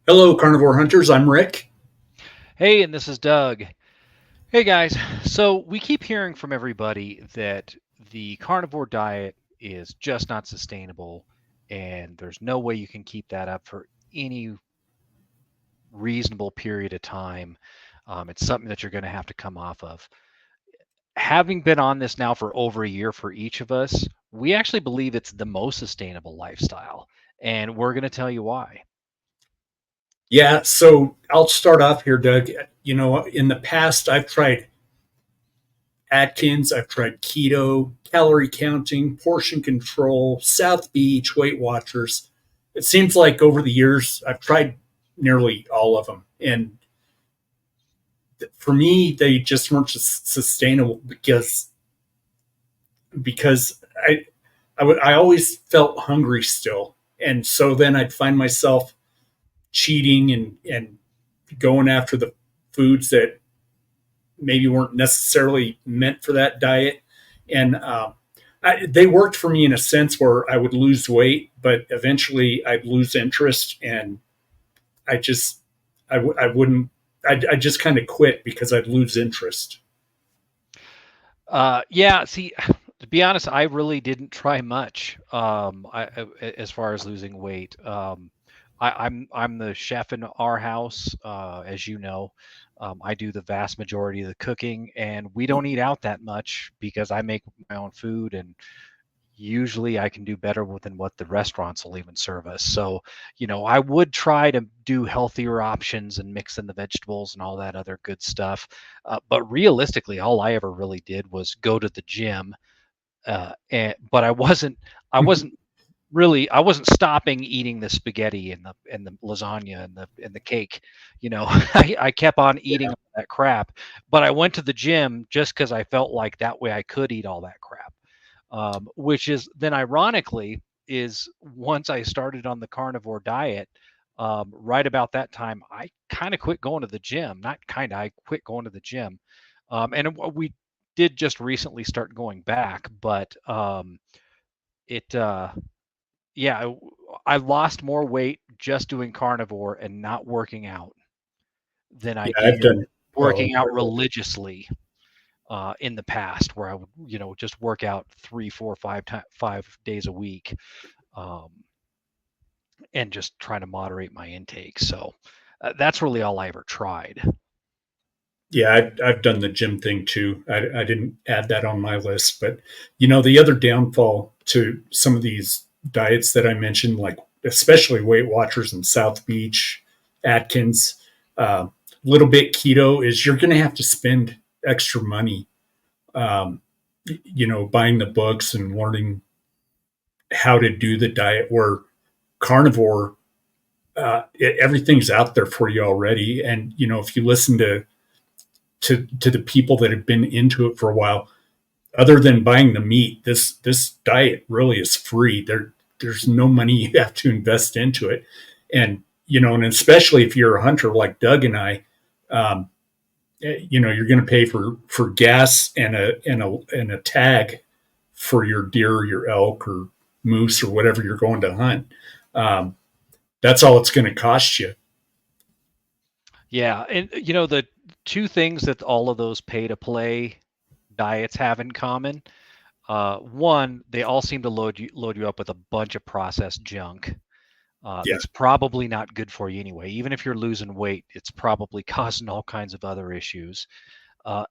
Hello, Carnivore Hunters. I'm Rick. Hey, and this is Doug. Hey guys, so we keep hearing from everybody that the carnivore diet is just not sustainable, and there's no way you can keep that up for any reasonable period of time. It's something that you're going to have to come off of. Having been on this now for over a year for each of us, we actually believe it's the most sustainable lifestyle, and we're going to tell you why. Yeah, so I'll start off here, Doug. In the past, I've tried Atkins, I've tried keto, calorie counting, portion control, South Beach, Weight Watchers. It seems like over the years, I've tried nearly all of them. And for me, they just weren't sustainable because I always felt hungry still. And so then I'd find myself cheating and going after the foods that maybe weren't necessarily meant for that diet. And they worked for me in a sense where I would lose weight, but eventually I'd lose interest, and I just I wouldn't. I just kind of quit because I'd lose interest. Yeah, see, to be honest, I really didn't try much as far as losing weight. I'm the chef in our house, as you know. I do the vast majority of the cooking, and we don't eat out that much because I make my own food, and usually I can do better than what the restaurants will even serve us. So, I would try to do healthier options and mix in the vegetables and all that other good stuff. But realistically, all I ever really did was go to the gym. But I wasn't stopping eating the spaghetti and the lasagna and the cake. I kept on eating Yeah, all that crap, but I went to the gym just because I felt like that way I could eat all that crap. Which is then ironically is once I started on the carnivore diet, right about that time, I kind of quit going to the gym. Not kind of, I quit going to the gym. We did just recently start going back, but it, yeah, I lost more weight just doing carnivore and not working out than I yeah, I've did done. Oh, working out incredible. religiously in the past, where I would, just work out 5 days a week, um, and just trying to moderate my intake. So that's really all I ever tried. Yeah, I've done the gym thing too. I didn't add that on my list, but the other downfall to some of these diets that I mentioned, like especially Weight Watchers and South Beach, Atkins, a little bit keto, is you're going to have to spend extra money, um, buying the books and learning how to do the diet. Where carnivore, everything's out there for you already, and if you listen to the people that have been into it for a while, other than buying the meat, this diet really is free. There's no money you have to invest into it, and and especially if you're a hunter like Doug and I, um, you're going to pay for gas and a tag for your deer, your elk, or moose, or whatever you're going to hunt. Um, that's all it's going to cost you. Yeah, and the two things that all of those pay to play diets have in common. One, they all seem to load you up with a bunch of processed junk. Yeah, That's probably not good for you anyway. Even if you're losing weight, it's probably causing all kinds of other issues.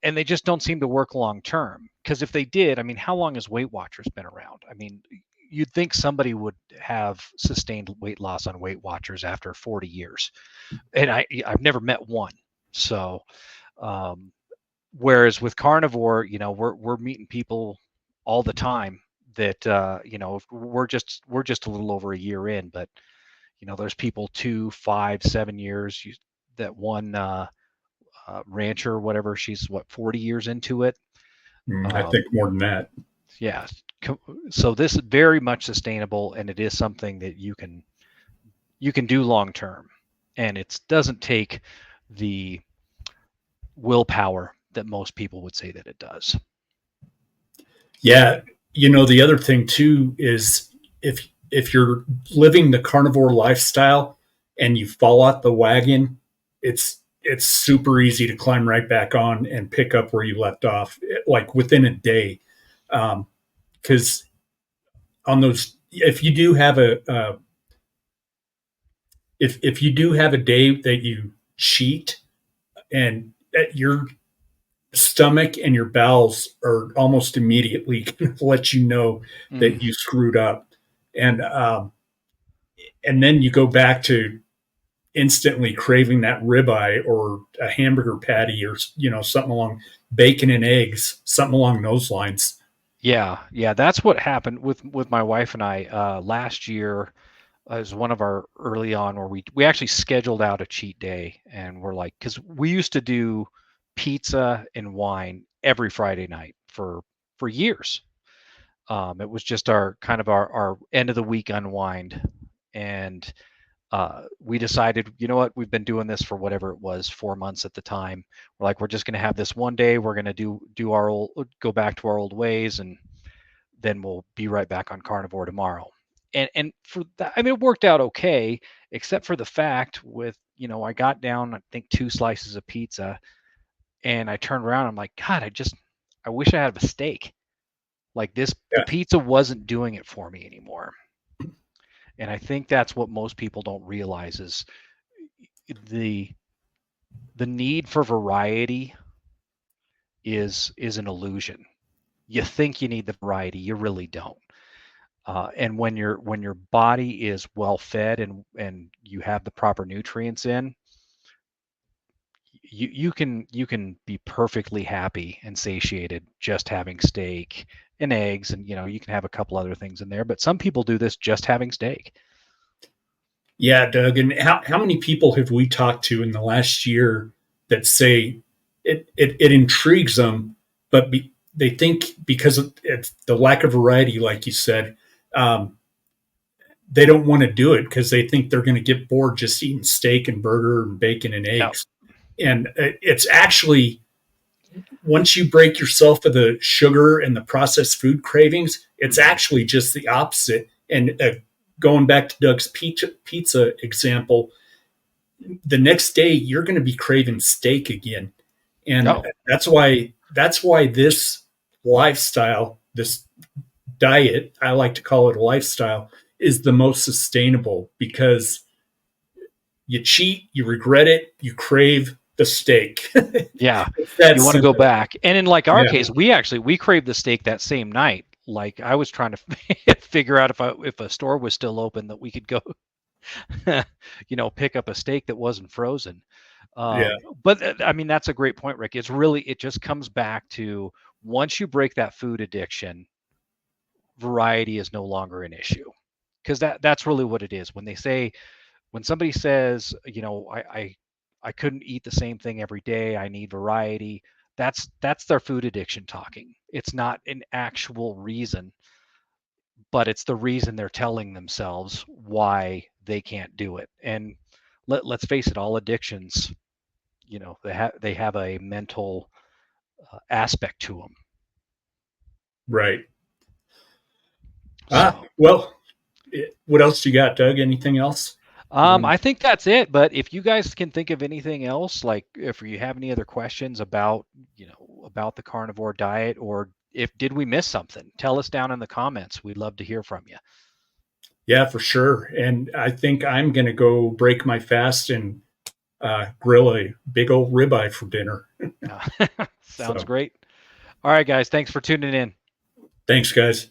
And they just don't seem to work long term. Because if they did, I mean, how long has Weight Watchers been around? I mean, you'd think somebody would have sustained weight loss on Weight Watchers after 40 years, and I've never met one. So, um, whereas with carnivore, we're meeting people all the time that we're just a little over a year in, but there's people 2, 5, 7 years. That one rancher, whatever, she's what 40 years into it. I Um, think more than that. yeah, so this is very much sustainable, and it is something that you can do long term, and it doesn't take the willpower that most people would say that it does. Yeah, the other thing too is if you're living the carnivore lifestyle and you fall off the wagon, it's super easy to climb right back on and pick up where you left off, like within a day. Because on those, if you do have if you do have a day that you cheat and your stomach and your bowels are almost immediately going to let you know Mm. that you screwed up, and and then you go back to instantly craving that ribeye or a hamburger patty or something along bacon and eggs, something along those lines. Yeah, yeah, that's what happened with my wife and I last year. As one of our early on where we actually scheduled out a cheat day, and we're like, because we used to do pizza and wine every Friday night for years. It was just our kind of our end of the week unwind, and we decided, you know what, we've been doing this for whatever it was, 4 months at the time. We're like, we're just going to have this one day. We're going to do our old, go back to our old ways, and then we'll be right back on carnivore tomorrow. And for that, I mean, it worked out okay, except for the fact with, I got down, I think, 2 slices of pizza, and I turned around. I'm like, God, I wish I had a steak. Like this, the Yeah, pizza wasn't doing it for me anymore. And I think that's what most people don't realize is the the need for variety is an illusion. You think you need the variety, you really don't. And when your body is well fed and you have the proper nutrients in, you can be perfectly happy and satiated just having steak and eggs, and you can have a couple other things in there. But some people do this just having steak. yeah, Doug. And how many people have we talked to in the last year that say it intrigues them, but they think because of it's the lack of variety, like you said, um, they don't want to do it because they think they're going to get bored just eating steak and burger and bacon and Yeah. eggs. And it's actually, once you break yourself of the sugar and the processed food cravings, it's Mhm. actually just the opposite. And going back to Doug's pizza example, the next day you're going to be craving steak again, and Oh, that's why this lifestyle, this diet, I like to call it a lifestyle, is the most sustainable because you cheat, you regret it, you crave the steak. yeah. It's that You want to go simple. back. And in like our Yeah, case, we craved the steak that same night. Like I was trying to figure out if a store was still open that we could go, pick up a steak that wasn't frozen. yeah, But I mean, that's a great point, Rick. It just comes back to once you break that food addiction, variety is no longer an issue. Because that's really what it is. When somebody says, I couldn't eat the same thing every day, I need variety, that's their food addiction talking. It's not an actual reason, but it's the reason they're telling themselves why they can't do it. And let's face it, all addictions, they have a mental aspect to them. right. So Well, what else you got, Doug? Anything else you want? I think that's it. But if you guys can think of anything else, like if you have any other questions about the carnivore diet, or if did we miss something, tell us down in the comments. We'd love to hear from you. Yeah, for sure. And I think I'm going to go break my fast and grill a big old ribeye for dinner. Sounds So great. All right, guys. Thanks for tuning in. thanks, guys.